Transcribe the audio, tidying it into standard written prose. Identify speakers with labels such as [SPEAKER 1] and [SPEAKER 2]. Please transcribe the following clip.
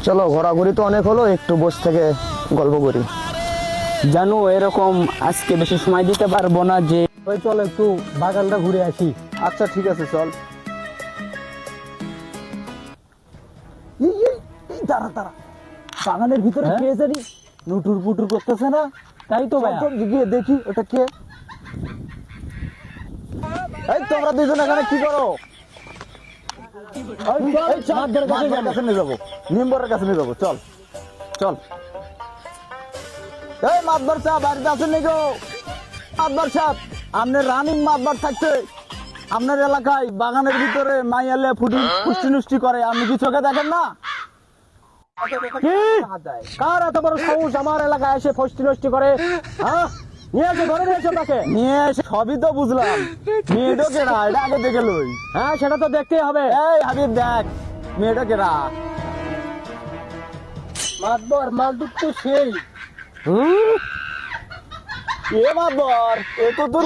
[SPEAKER 1] চলো ঘোরাঘুরি তো অনেক হলো, একটু বসে থেকে গল্প করি।
[SPEAKER 2] জানো এরকম আজকে বেশি সময় দিতে পারবো না, যে
[SPEAKER 3] ওই চলো একটু বাগানটা ঘুরে আসি।
[SPEAKER 1] আচ্ছা ঠিক আছে চল।
[SPEAKER 3] দাঁড়া দাঁড়া, বাগানের ভিতরে কে জানি নুটুর পুটুর করতেছে না?
[SPEAKER 2] তাই তো ভাই,
[SPEAKER 3] চল গিয়ে দেখি ওটা কে।
[SPEAKER 1] এই তোমরা দুজন এখানে কি করো?
[SPEAKER 3] মাঠের কাছে যাবো।
[SPEAKER 1] কাছে নিয়ে যাবো, নিম্বরের কাছে নিয়ে যাবো, চল চল। এই মাতবার সাহেব বাড়িতে আছেন নাকি গো? মাতবার সাহেব, আপনার রানিং মাতবার থাকছে আপনার এলাকায় বাগানের ভিতরে মাইয়ালে পুষ্টি নুষ্টি করে, আপনি কি চোখে দেখেন না?
[SPEAKER 3] কি? কার এত বড় সাহস আমার এলাকায় এসে ফষ্টি নষ্টি করে? হ্যাঁ, নিয়ে এসে ধরে নিয়েছো তাকে?
[SPEAKER 1] নিয়ে এসে সবই তো বুঝলাম, মেয়েটা কেনা এটা আগে দেখে লই।
[SPEAKER 3] হ্যাঁ, সেটা তো দেখতেই হবে।
[SPEAKER 1] এই হাবিব দেখ, মেয়েটা কেনা।
[SPEAKER 3] মাতবর মালদুক তো সেই।
[SPEAKER 1] এ মাতবর, এ তো তোর